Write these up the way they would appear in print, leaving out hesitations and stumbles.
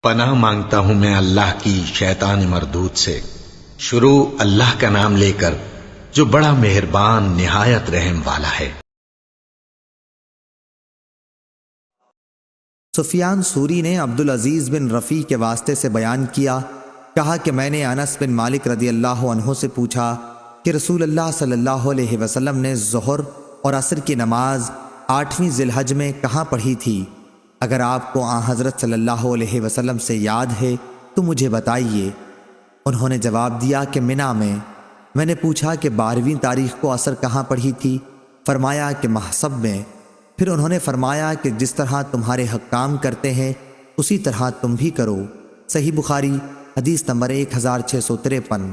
پناہ مانگتا ہوں میں اللہ کی شیطان مردود سے۔ شروع اللہ کا نام لے کر جو بڑا مہربان نہایت رحم والا ہے۔ سفیان ثوری نے عبدالعزیز بن رفیع کے واسطے سے بیان کیا، کہا کہ میں نے انس بن مالک رضی اللہ عنہ سے پوچھا کہ رسول اللہ صلی اللہ علیہ وسلم نے ظہر اور عصر کی نماز 8ویں ذی الحج میں کہاں پڑھی تھی؟ اگر آپ کو آن حضرت صلی اللہ علیہ وسلم سے یاد ہے تو مجھے بتائیے۔ انہوں نے جواب دیا کہ منی میں۔ میں نے پوچھا کہ 12ویں تاریخ کو عصر کہاں پڑھی تھی؟ فرمایا کہ محصب میں۔ پھر انہوں نے فرمایا کہ جس طرح تمہارے حکام کرتے ہیں اسی طرح تم بھی کرو۔ صحیح بخاری حدیث نمبر 1653۔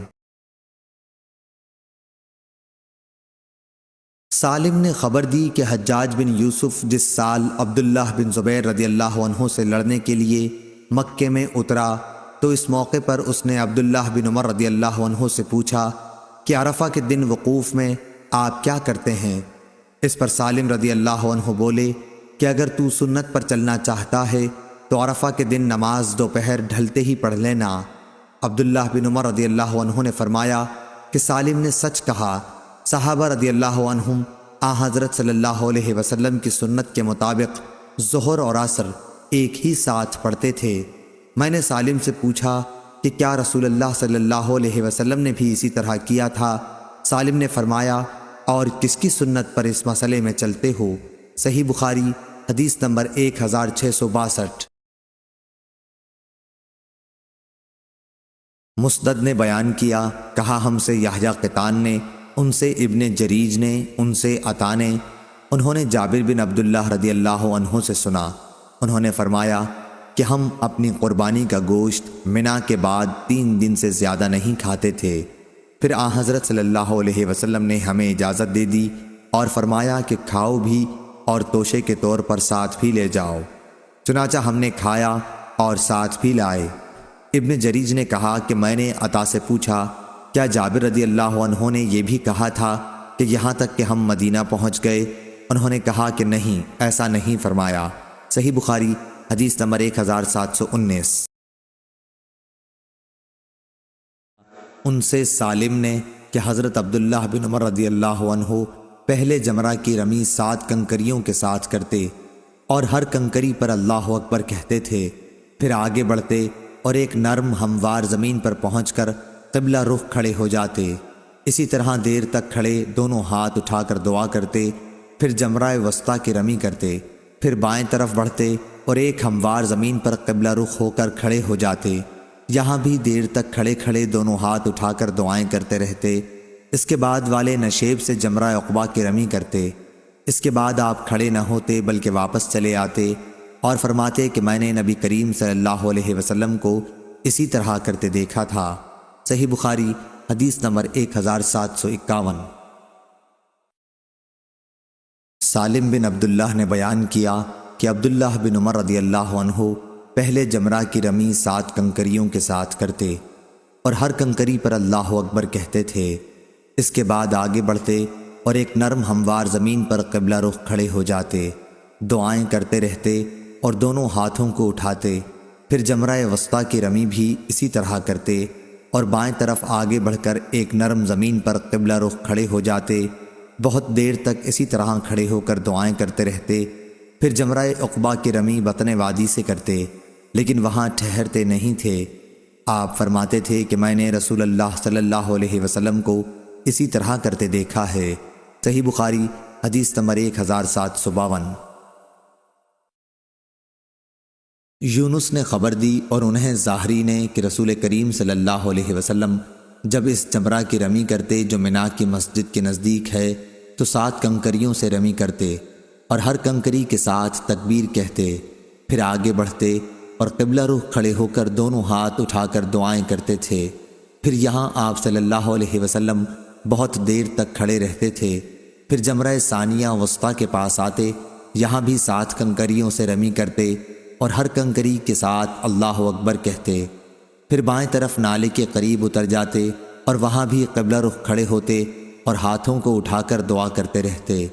سالم نے خبر دی کہ حجاج بن یوسف جس سال عبداللہ بن زبیر رضی اللہ عنہ سے لڑنے کے لیے مکے میں اترا تو اس موقع پر اس نے عبداللہ بن عمر رضی اللہ عنہ سے پوچھا کہ عرفہ کے دن وقوف میں آپ کیا کرتے ہیں؟ اس پر سالم رضی اللہ عنہ بولے کہ اگر تو سنت پر چلنا چاہتا ہے تو عرفہ کے دن نماز دوپہر ڈھلتے ہی پڑھ لینا۔ عبداللہ بن عمر رضی اللہ عنہ نے فرمایا کہ سالم نے سچ کہا۔ صحابہ رضی اللہ عنہم آن حضرت صلی اللہ علیہ وسلم کی سنت کے مطابق ظہر اور عصر ایک ہی ساتھ پڑھتے تھے۔ میں نے سالم سے پوچھا کہ کیا رسول اللہ صلی اللہ علیہ وسلم نے بھی اسی طرح کیا تھا؟ سالم نے فرمایا اور کس کی سنت پر اس مسئلے میں چلتے ہو؟ صحیح بخاری حدیث نمبر 1662۔ مسدد نے بیان کیا، کہا ہم سے یحییٰ قطان نے، ان سے ابن جریج نے، ان سے عطا نے، انہوں نے جابر بن عبداللہ رضی اللہ عنہ سے سنا۔ انہوں نے فرمایا کہ ہم اپنی قربانی کا گوشت منی کے بعد 3 دن سے زیادہ نہیں کھاتے تھے۔ پھر آن حضرت صلی اللہ علیہ وسلم نے ہمیں اجازت دے دی اور فرمایا کہ کھاؤ بھی اور توشے کے طور پر ساتھ بھی لے جاؤ۔ چنانچہ ہم نے کھایا اور ساتھ بھی لائے۔ ابن جریج نے کہا کہ میں نے عطا سے پوچھا کیا جابر رضی اللہ عنہ نے یہ بھی کہا تھا کہ یہاں تک کہ ہم مدینہ پہنچ گئے؟ انہوں نے کہا کہ نہیں، ایسا نہیں فرمایا۔ صحیح بخاری حدیث نمبر 1719۔ ان سے سالم نے کہ حضرت عبداللہ بن عمر رضی اللہ عنہ پہلے جمرہ کی رمی 7 کنکریوں کے ساتھ کرتے اور ہر کنکری پر اللہ اکبر کہتے تھے، پھر آگے بڑھتے اور ایک نرم ہموار زمین پر پہنچ کر قبلہ رخ کھڑے ہو جاتے۔ اسی طرح دیر تک کھڑے دونوں ہاتھ اٹھا کر دعا کرتے، پھر جمرہ وسطیٰ کی رمی کرتے، پھر بائیں طرف بڑھتے اور ایک ہموار زمین پر قبلہ رخ ہو کر کھڑے ہو جاتے۔ یہاں بھی دیر تک کھڑے کھڑے دونوں ہاتھ اٹھا کر دعائیں کرتے رہتے۔ اس کے بعد والے نشیب سے جمرہ عقبہ کی رمی کرتے۔ اس کے بعد آپ کھڑے نہ ہوتے بلکہ واپس چلے آتے اور فرماتے کہ میں نے نبی کریم صلی اللہ علیہ وسلم کو اسی طرح کرتے دیکھا تھا۔ صحیح بخاری حدیث نمبر 1751۔ سالم بن عبداللہ نے بیان کیا کہ عبداللہ بن عمر رضی اللہ عنہ پہلے جمرہ کی رمی 7 کنکریوں کے ساتھ کرتے اور ہر کنکری پر اللہ اکبر کہتے تھے۔ اس کے بعد آگے بڑھتے اور ایک نرم ہموار زمین پر قبلہ رخ کھڑے ہو جاتے، دعائیں کرتے رہتے اور دونوں ہاتھوں کو اٹھاتے، پھر جمرہ وسطیٰ کی رمی بھی اسی طرح کرتے اور بائیں طرف آگے بڑھ کر ایک نرم زمین پر قبلہ رخ کھڑے ہو جاتے، بہت دیر تک اسی طرح کھڑے ہو کر دعائیں کرتے رہتے، پھر جمرہ عقبہ کی رمی بطن وادی سے کرتے، لیکن وہاں ٹھہرتے نہیں تھے۔ آپ فرماتے تھے کہ میں نے رسول اللہ صلی اللہ علیہ وسلم کو اسی طرح کرتے دیکھا ہے۔ صحیح بخاری حدیث نمبر 1752۔ یونس نے خبر دی اور انہیں ظاہری نے کہ رسول کریم صلی اللہ علیہ وسلم جب اس جمرہ کی رمی کرتے جو منی کی مسجد کے نزدیک ہے تو 7 کنکریوں سے رمی کرتے اور ہر کنکری کے ساتھ تکبیر کہتے، پھر آگے بڑھتے اور قبلہ رخ کھڑے ہو کر دونوں ہاتھ اٹھا کر دعائیں کرتے تھے۔ پھر یہاں آپ صلی اللہ علیہ وسلم بہت دیر تک کھڑے رہتے تھے، پھر جمرہ ثانیہ وسطیٰ کے پاس آتے، یہاں بھی 7 کنکریوں سے رمی کرتے اور ہر کنکری کے ساتھ اللہ اکبر کہتے، پھر بائیں طرف نالے کے قریب اتر جاتے اور وہاں بھی قبلہ رخ کھڑے ہوتے اور ہاتھوں کو اٹھا کر دعا کرتے رہتے،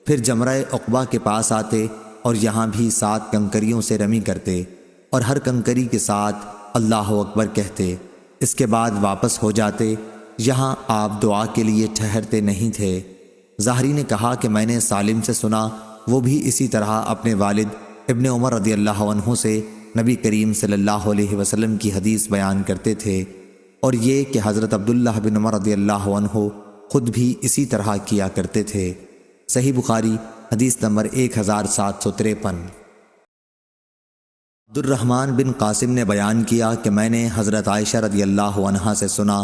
پھر جمرہ عقبہ کے پاس آتے اور یہاں بھی 7 کنکریوں سے رمی کرتے، اور ہر کنکری کے ساتھ اللہ اکبر کہتے، اس کے بعد واپس ہو جاتے۔ یہاں آپ دعا کے لیے ٹھہرتے نہیں تھے۔ ظاہری نے کہا کہ میں نے سالم سے سنا، وہ بھی اسی طرح اپنے والد ابن عمر رضی اللہ عنہ سے نبی کریم صلی اللہ علیہ وسلم کی حدیث بیان کرتے تھے، اور یہ کہ حضرت عبداللہ بن عمر رضی اللہ عنہ خود بھی اسی طرح کیا کرتے تھے۔ صحیح بخاری حدیث نمبر 1753۔ عبد الرحمن بن قاسم نے بیان کیا کہ میں نے حضرت عائشہ رضی اللہ عنہا سے سنا،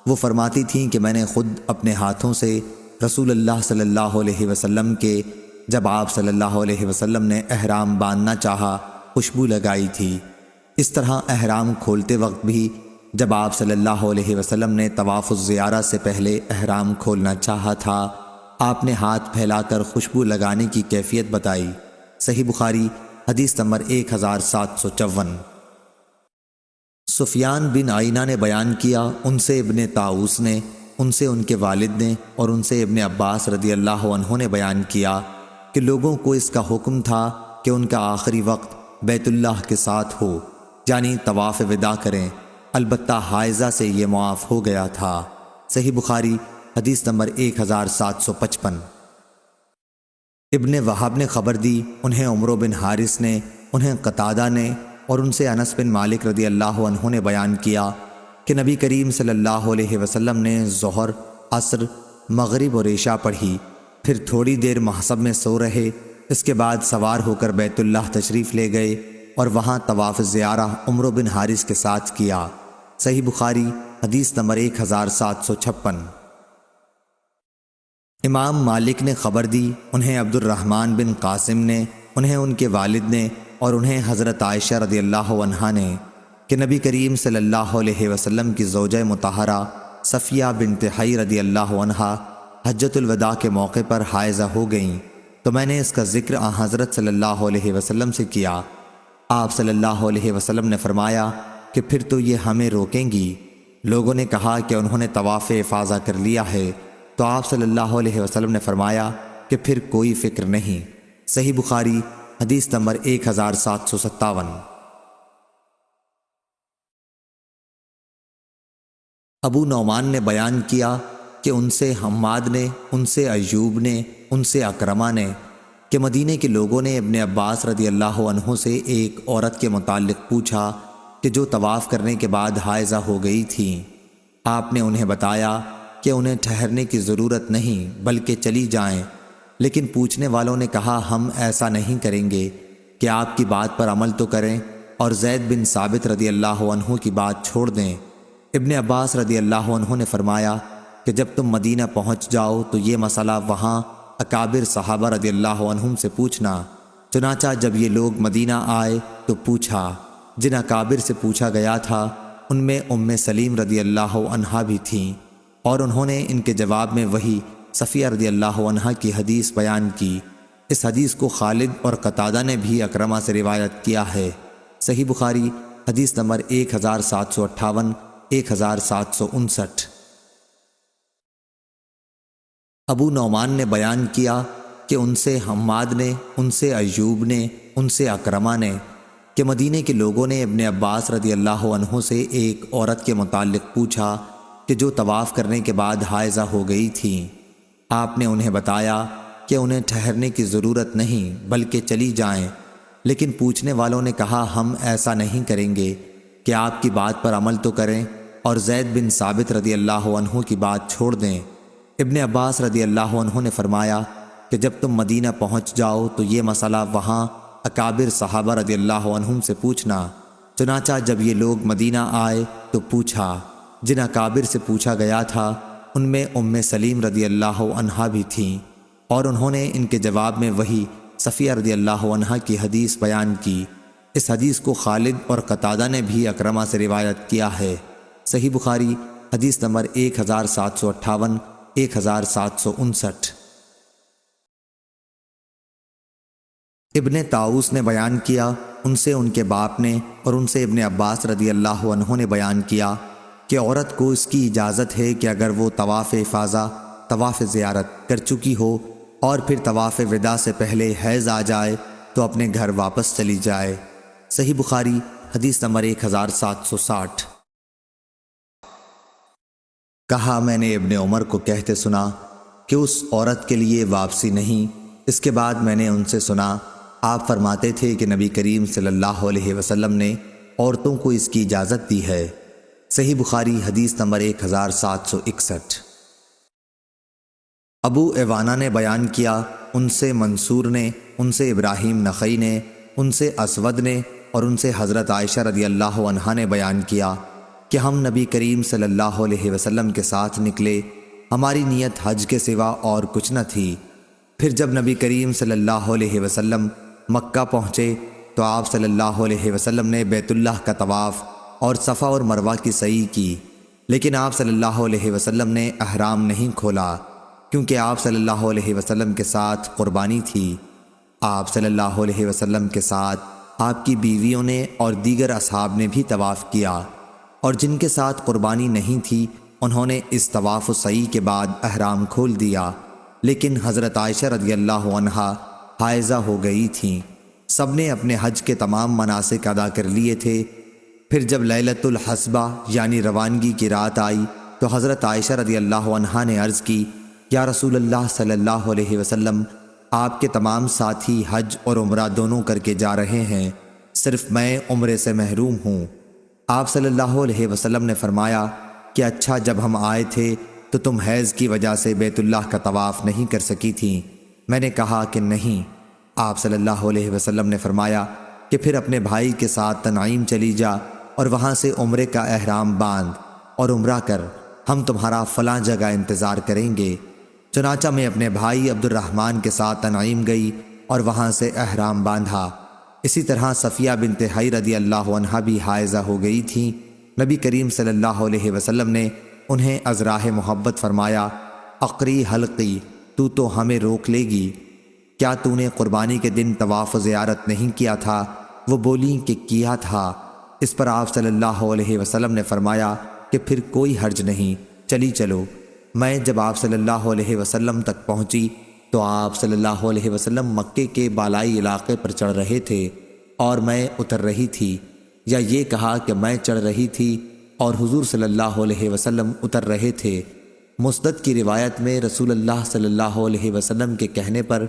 وہ فرماتی تھیں کہ میں نے خود اپنے ہاتھوں سے رسول اللہ صلی اللہ علیہ وسلم کے جب آپ صلی اللہ علیہ وسلم نے احرام باندھنا چاہا خوشبو لگائی تھی۔ اس طرح احرام کھولتے وقت بھی جب آپ صلی اللہ علیہ وسلم نے طواف الزیارہ سے پہلے احرام کھولنا چاہا تھا، آپ نے ہاتھ پھیلا کر خوشبو لگانے کی کیفیت بتائی۔ صحیح بخاری حدیث نمبر 1754۔ سفیان بن عینہ نے بیان کیا، ان سے ابن طاؤس نے، ان سے ان کے والد نے، اور ان سے ابن عباس رضی اللہ عنہ نے بیان کیا کہ لوگوں کو اس کا حکم تھا کہ ان کا آخری وقت بیت اللہ کے ساتھ ہو، یعنی طواف وداع کریں، البتہ حائضہ سے یہ معاف ہو گیا تھا۔ صحیح بخاری حدیث نمبر 1755۔ ابن وہب نے خبر دی، انہیں عمرو بن حارث نے، انہیں قتادہ نے، اور ان سے انس بن مالک رضی اللہ عنہ نے بیان کیا کہ نبی کریم صلی اللہ علیہ وسلم نے ظہر، عصر، مغرب اور عشاء پڑھی، پھر تھوڑی دیر محصب میں سو رہے، اس کے بعد سوار ہو کر بیت اللہ تشریف لے گئے اور وہاں طواف زیارہ عمرو بن حارث کے ساتھ کیا۔ صحیح بخاری حدیث نمبر 1756۔ امام مالک نے خبر دی، انہیں عبد الرحمن بن قاسم نے، انہیں ان کے والد نے، اور انہیں حضرت عائشہ رضی اللہ عنہا نے کہ نبی کریم صلی اللہ علیہ وسلم کی زوجہ مطہرہ صفیہ بنت حی رضی اللہ عنہا حجۃ الوداع کے موقع پر حائضہ ہو گئیں، تو میں نے اس کا ذکر حضرت صلی اللہ علیہ وسلم سے کیا۔ آپ صلی اللہ علیہ وسلم نے فرمایا کہ پھر تو یہ ہمیں روکیں گی۔ لوگوں نے کہا کہ انہوں نے طواف افاضہ کر لیا ہے، تو آپ صلی اللہ علیہ وسلم نے فرمایا کہ پھر کوئی فکر نہیں۔ صحیح بخاری حدیث نمبر 1757۔ ابو نعمان نے بیان کیا کہ ان سے حماد نے، ان سے ایوب نے، ان سے اکرمہ نے کہ مدینے کے لوگوں نے ابن عباس رضی اللہ عنہ سے ایک عورت کے متعلق پوچھا کہ جو طواف کرنے کے بعد حائضہ ہو گئی تھی۔ آپ نے انہیں بتایا کہ انہیں ٹھہرنے کی ضرورت نہیں بلکہ چلی جائیں، لیکن پوچھنے والوں نے کہا ہم ایسا نہیں کریں گے کہ آپ کی بات پر عمل تو کریں اور زید بن ثابت رضی اللہ عنہ کی بات چھوڑ دیں۔ ابن عباس رضی اللہ عنہ نے فرمایا کہ جب تم مدینہ پہنچ جاؤ تو یہ مسئلہ وہاں اکابر صحابہ رضی اللہ عنہم سے پوچھنا۔ چنانچہ جب یہ لوگ مدینہ آئے تو پوچھا، جن اکابر سے پوچھا گیا تھا ان میں ام سلیم رضی اللہ عنہا بھی تھیں، اور انہوں نے ان کے جواب میں وہی صفیہ رضی اللہ عنہا کی حدیث بیان کی۔ اس حدیث کو خالد اور قتادہ نے بھی اکرمہ سے روایت کیا ہے۔ صحیح بخاری حدیث نمبر 1758، 1759۔ ابو نعمان نے بیان کیا کہ ان سے حماد نے، ان سے ایوب نے، ان سے اکرمہ نے کہ مدینے کے لوگوں نے ابن عباس رضی اللہ عنہ سے ایک عورت کے متعلق پوچھا کہ جو طواف کرنے کے بعد حائضہ ہو گئی تھی۔ آپ نے انہیں بتایا کہ انہیں ٹھہرنے کی ضرورت نہیں بلکہ چلی جائیں، لیکن پوچھنے والوں نے کہا ہم ایسا نہیں کریں گے کہ آپ کی بات پر عمل تو کریں اور زید بن ثابت رضی اللہ عنہ کی بات چھوڑ دیں۔ ابن عباس رضی اللہ عنہ نے فرمایا کہ جب تم مدینہ پہنچ جاؤ تو یہ مسئلہ وہاں اکابر صحابہ رضی اللہ عنہم سے پوچھنا۔ چنانچہ جب یہ لوگ مدینہ آئے تو پوچھا، جن اکابر سے پوچھا گیا تھا ان میں ام سلیم رضی اللہ عنہا بھی تھیں، اور انہوں نے ان کے جواب میں وہی صفیہ رضی اللہ عنہا کی حدیث بیان کی۔ اس حدیث کو خالد اور قتادہ نے بھی اکرمہ سے روایت کیا ہے۔ صحیح بخاری حدیث نمبر 1758، 1759۔ ابن طاؤس نے بیان کیا، ان سے ان کے باپ نے، اور ان سے ابن عباس رضی اللہ عنہ نے بیان کیا کہ عورت کو اس کی اجازت ہے کہ اگر وہ طواف افاضہ، طواف زیارت کر چکی ہو اور پھر طواف وداع سے پہلے حیض آ جائے تو اپنے گھر واپس چلی جائے۔ صحیح بخاری حدیث نمبر 1760۔ کہا میں نے ابن عمر کو کہتے سنا کہ اس عورت کے لیے واپسی نہیں۔ اس کے بعد میں نے ان سے سنا آپ فرماتے تھے کہ نبی کریم صلی اللہ علیہ وسلم نے عورتوں کو اس کی اجازت دی ہے۔ صحیح بخاری حدیث نمبر 1761۔ ابو عوانہ نے بیان کیا، ان سے منصور نے، ان سے ابراہیم نخعی نے، ان سے اسود نے اور ان سے حضرت عائشہ رضی اللہ عنہا نے بیان کیا کہ ہم نبی کریم صلی اللہ علیہ وسلم کے ساتھ نکلے، ہماری نیت حج کے سوا اور کچھ نہ تھی۔ پھر جب نبی کریم صلی اللہ علیہ وسلم مکہ پہنچے تو آپ صلی اللہ علیہ وسلم نے بیت اللہ کا طواف اور صفا اور مروہ کی سعی کی، لیکن آپ صلی اللہ علیہ وسلم نے احرام نہیں کھولا کیونکہ آپ صلی اللہ علیہ وسلم کے ساتھ قربانی تھی۔ آپ صلی اللہ علیہ وسلم کے ساتھ آپ کی بیویوں نے اور دیگر اصحاب نے بھی طواف کیا، اور جن کے ساتھ قربانی نہیں تھی انہوں نے اس طواف و سعی کے بعد احرام کھول دیا، لیکن حضرت عائشہ رضی اللہ عنہا حائضہ ہو گئی تھیں۔ سب نے اپنے حج کے تمام مناسک ادا کر لیے تھے۔ پھر جب لیلۃ الحصبہ یعنی روانگی کی رات آئی تو حضرت عائشہ رضی اللہ عنہا نے عرض کی، یا رسول اللہ صلی اللہ علیہ وسلم، آپ کے تمام ساتھی حج اور عمرہ دونوں کر کے جا رہے ہیں، صرف میں عمرے سے محروم ہوں۔ آپ صلی اللہ علیہ وسلم نے فرمایا کہ اچھا، جب ہم آئے تھے تو تم حیض کی وجہ سے بیت اللہ کا طواف نہیں کر سکی تھیں؟ میں نے کہا کہ نہیں۔ آپ صلی اللہ علیہ وسلم نے فرمایا کہ پھر اپنے بھائی کے ساتھ تنعیم چلی جا اور وہاں سے عمرے کا احرام باندھ اور عمرہ کر، ہم تمہارا فلاں جگہ انتظار کریں گے۔ چنانچہ میں اپنے بھائی عبد الرحمن کے ساتھ تنعیم گئی اور وہاں سے احرام باندھا۔ اسی طرح صفیہ بنت حی رضی اللہ عنہا بھی حائضہ ہو گئی تھیں۔ نبی کریم صلی اللہ علیہ وسلم نے انہیں از راہ محبت فرمایا، اقری حلقی، تو ہمیں روک لے گی؟ کیا تو نے قربانی کے دن طواف و زیارت نہیں کیا تھا؟ وہ بولیں کہ کیا تھا۔ اس پر آپ صلی اللہ علیہ وسلم نے فرمایا کہ پھر کوئی حرج نہیں، چلی چلو۔ میں جب آپ صلی اللہ علیہ وسلم تک پہنچی تو آپ صلی اللہ علیہ وسلم مکے کے بالائی علاقے پر چڑھ رہے تھے اور میں اتر رہی تھی، یا یہ کہا کہ میں چڑھ رہی تھی اور حضور صلی اللہ علیہ وسلم اتر رہے تھے۔ مسند کی روایت میں رسول اللہ صلی اللہ علیہ وسلم کے کہنے پر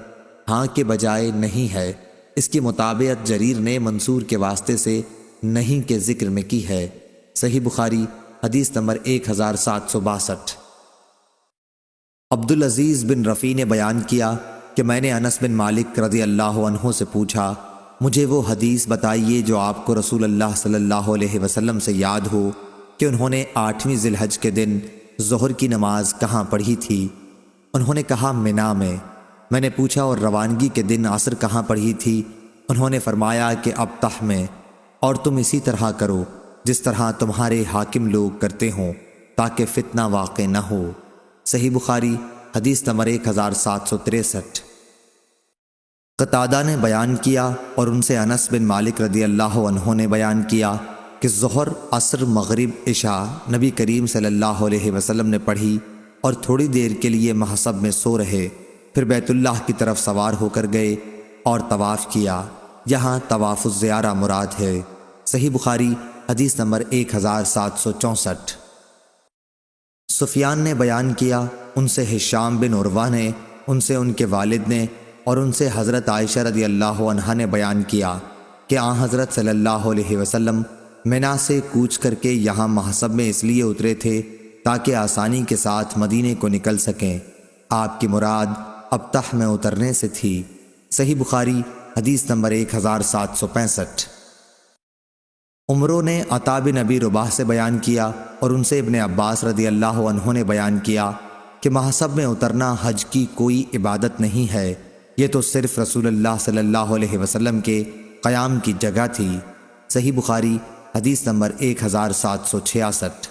ہاں کے بجائے نہیں ہے۔ اس کی مطابقت جریر نے منصور کے واسطے سے نہیں کے ذکر میں کی ہے۔ صحیح بخاری حدیث نمبر 1762۔ عبدالعزیز بن رفیع نے بیان کیا کہ میں نے انس بن مالک رضی اللہ عنہ سے پوچھا، مجھے وہ حدیث بتائیے جو آپ کو رسول اللہ صلی اللہ علیہ وسلم سے یاد ہو کہ انہوں نے 8ویں ذی الحج کے دن ظہر کی نماز کہاں پڑھی تھی؟ انہوں نے کہا منا میں۔ میں نے پوچھا اور روانگی کے دن عصر کہاں پڑھی تھی؟ انہوں نے فرمایا کہ ابطح میں، اور تم اسی طرح کرو جس طرح تمہارے حاکم لوگ کرتے ہوں تاکہ فتنہ واقع نہ ہو۔ صحیح بخاری حدیث نمبر 1763۔ قتادہ نے بیان کیا اور ان سے انس بن مالک رضی اللہ عنہ نے بیان کیا کہ ظہر، عصر، مغرب، عشاء نبی کریم صلی اللہ علیہ وسلم نے پڑھی اور تھوڑی دیر کے لیے محصب میں سو رہے، پھر بیت اللہ کی طرف سوار ہو کر گئے اور طواف کیا۔ یہاں طواف الزیارہ مراد ہے۔ صحیح بخاری حدیث نمبر 1764۔ سفیان نے بیان کیا، ان سے ہشام بن عروہ نے، ان سے ان کے والد نے اور ان سے حضرت عائشہ رضی اللہ عنہا نے بیان کیا کہ آن حضرت صلی اللہ علیہ وسلم منا سے کوچ کر کے یہاں محصب میں اس لیے اترے تھے تاکہ آسانی کے ساتھ مدینے کو نکل سکیں۔ آپ کی مراد ابطح میں اترنے سے تھی۔ صحیح بخاری حدیث نمبر 1765۔ عمرو نے عطا بن ابی رباح سے بیان کیا اور ان سے ابن عباس رضی اللہ عنہ نے بیان کیا کہ محصب میں اترنا حج کی کوئی عبادت نہیں ہے، یہ تو صرف رسول اللہ صلی اللہ علیہ وسلم کے قیام کی جگہ تھی۔ صحیح بخاری حدیث نمبر 1766۔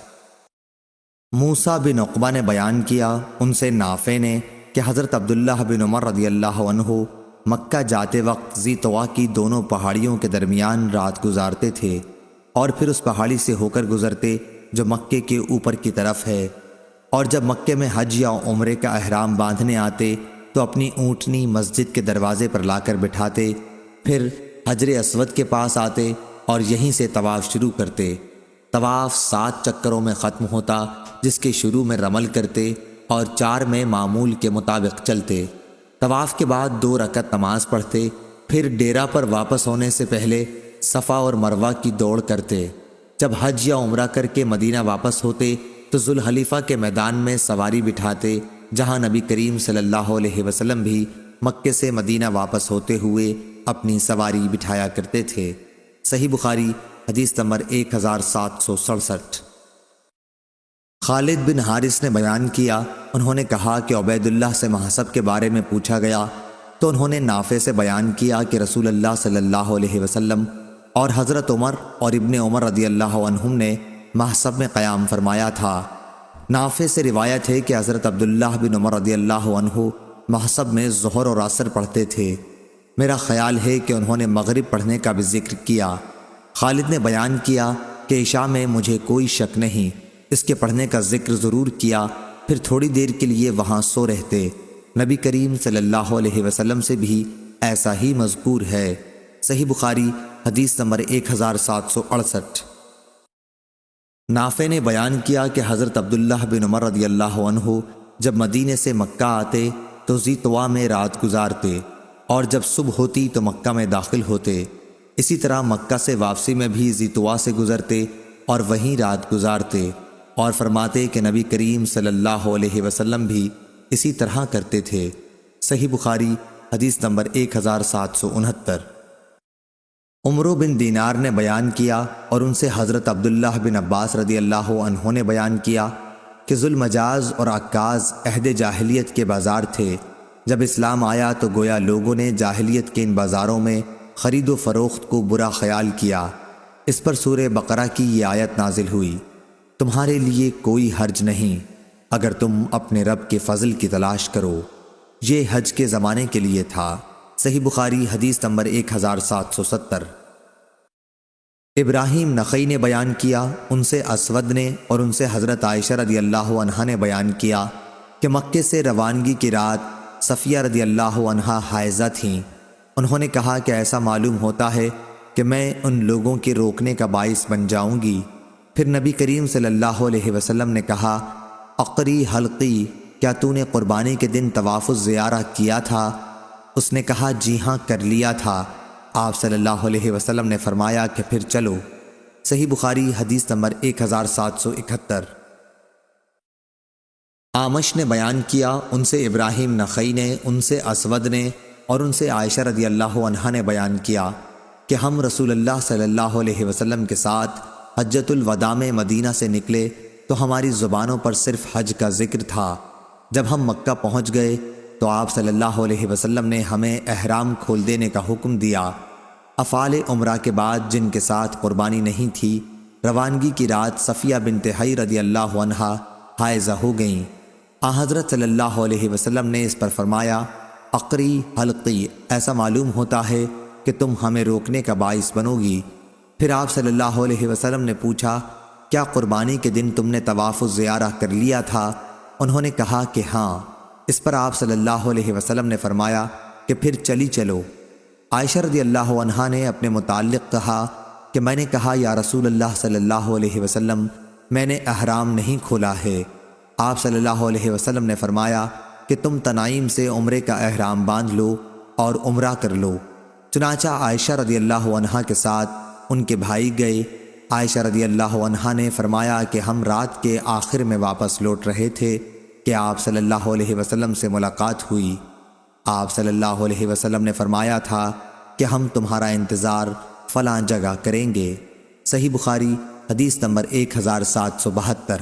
موسیٰ بن عقبہ نے بیان کیا، ان سے نافع نے کہ حضرت عبداللہ بن عمر رضی اللہ عنہ مکہ جاتے وقت ذی طوا کی دونوں پہاڑیوں کے درمیان رات گزارتے تھے اور پھر اس پہاڑی سے ہو کر گزرتے جو مکے کے اوپر کی طرف ہے، اور جب مکے میں حج یا عمرے کا احرام باندھنے آتے تو اپنی اونٹنی مسجد کے دروازے پر لا کر بٹھاتے، پھر حجر اسود کے پاس آتے اور یہیں سے طواف شروع کرتے۔ طواف 7 چکروں میں ختم ہوتا، جس کے شروع میں رمل کرتے اور 4 میں معمول کے مطابق چلتے۔ طواف کے بعد 2 رکعت نماز پڑھتے، پھر ڈیرا پر واپس ہونے سے پہلے صفا اور مروہ کی دوڑ کرتے۔ جب حج یا عمرہ کر کے مدینہ واپس ہوتے تو ذوالحلیفہ کے میدان میں سواری بٹھاتے، جہاں نبی کریم صلی اللہ علیہ وسلم بھی مکے سے مدینہ واپس ہوتے ہوئے اپنی سواری بٹھایا کرتے تھے۔ صحیح بخاری حدیث نمبر 1767۔ خالد بن حارث نے بیان کیا، انہوں نے کہا کہ عبید اللہ سے محسب کے بارے میں پوچھا گیا تو انہوں نے نافع سے بیان کیا کہ رسول اللہ صلی اللہ علیہ وسلم اور حضرت عمر اور ابن عمر رضی اللہ عنہم نے محسب میں قیام فرمایا تھا۔ نافع سے روایت ہے کہ حضرت عبداللہ بن عمر رضی اللہ عنہ محسب میں ظہر اور عصر پڑھتے تھے۔ میرا خیال ہے کہ انہوں نے مغرب پڑھنے کا بھی ذکر کیا۔ خالد نے بیان کیا کہ عشاء میں مجھے کوئی شک نہیں، اس کے پڑھنے کا ذکر ضرور کیا، پھر تھوڑی دیر کے لیے وہاں سو رہتے۔ نبی کریم صلی اللہ علیہ وسلم سے بھی ایسا ہی مذکور ہے۔ صحیح بخاری حدیث نمبر 1768۔ نافع نے بیان کیا کہ حضرت عبداللہ بن عمر رضی اللہ عنہ جب مدینے سے مکہ آتے تو ذی طوا میں رات گزارتے، اور جب صبح ہوتی تو مکہ میں داخل ہوتے۔ اسی طرح مکہ سے واپسی میں بھی ذی طوا سے گزرتے اور وہیں رات گزارتے، اور فرماتے کہ نبی کریم صلی اللہ علیہ وسلم بھی اسی طرح کرتے تھے۔ صحیح بخاری حدیث نمبر 1769۔ عمرو بن دینار نے بیان کیا اور ان سے حضرت عبداللہ بن عباس رضی اللہ عنہ نے بیان کیا کہ ذوالمجاز اور عکاظ عہد جاہلیت کے بازار تھے۔ جب اسلام آیا تو گویا لوگوں نے جاہلیت کے ان بازاروں میں خرید و فروخت کو برا خیال کیا۔ اس پر سورہ بقرہ کی یہ آیت نازل ہوئی، تمہارے لیے کوئی حرج نہیں اگر تم اپنے رب کے فضل کی تلاش کرو۔ یہ حج کے زمانے کے لیے تھا۔ صحیح بخاری حدیث نمبر 1770۔ ابراہیم نخعی نے بیان کیا، ان سے اسود نے اور ان سے حضرت عائشہ رضی اللہ عنہا نے بیان کیا کہ مکے سے روانگی کی رات صفیہ رضی اللہ عنہا حائضہ تھیں۔ انہوں نے کہا کہ ایسا معلوم ہوتا ہے کہ میں ان لوگوں کے روکنے کا باعث بن جاؤں گی۔ پھر نبی کریم صلی اللہ علیہ وسلم نے کہا، عقری حلقی، کیا تو نے قربانی کے دن طواف الزیارہ کیا تھا؟ اس نے کہا جی ہاں کر لیا تھا۔ آپ صلی اللہ علیہ وسلم نے فرمایا کہ پھر چلو۔ صحیح بخاری حدیث نمبر 1771۔ آمش نے بیان کیا، ان سے ابراہیم نخعی نے، ان سے اسود نے اور ان سے عائشہ رضی اللہ عنہا نے بیان کیا کہ ہم رسول اللہ صلی اللہ علیہ وسلم کے ساتھ حجۃ الوداع میں مدینہ سے نکلے تو ہماری زبانوں پر صرف حج کا ذکر تھا۔ جب ہم مکہ پہنچ گئے تو آپ صلی اللہ علیہ وسلم نے ہمیں احرام کھول دینے کا حکم دیا۔ افعال عمرہ کے بعد جن کے ساتھ قربانی نہیں تھی، روانگی کی رات صفیہ بنت حی رضی اللہ عنہا حائضہ ہو گئیں۔ حضرت صلی اللہ علیہ وسلم نے اس پر فرمایا، عقری حلقی، ایسا معلوم ہوتا ہے کہ تم ہمیں روکنے کا باعث بنو گی۔ پھر آپ صلی اللہ علیہ وسلم نے پوچھا، کیا قربانی کے دن تم نے طواف الزیارہ کر لیا تھا؟ انہوں نے کہا کہ ہاں۔ اس پر آپ صلی اللہ علیہ وسلم نے فرمایا کہ پھر چلی چلو۔ عائشہ رضی اللہ عنہا نے اپنے متعلق کہا کہ میں نے کہا یا رسول اللہ صلی اللہ علیہ وسلم، میں نے احرام نہیں کھولا ہے۔ آپ صلی اللہ علیہ وسلم نے فرمایا کہ تم تنعیم سے عمرے کا احرام باندھ لو اور عمرہ کر لو۔ چنانچہ عائشہ رضی اللہ عنہا کے ساتھ ان کے بھائی گئے۔ عائشہ رضی اللہ عنہا نے فرمایا کہ ہم رات کے آخر میں واپس لوٹ رہے تھے کہ آپ صلی اللہ علیہ وسلم سے ملاقات ہوئی۔ آپ صلی اللہ علیہ وسلم نے فرمایا تھا کہ ہم تمہارا انتظار فلاں جگہ کریں گے۔ صحیح بخاری حدیث نمبر 1772۔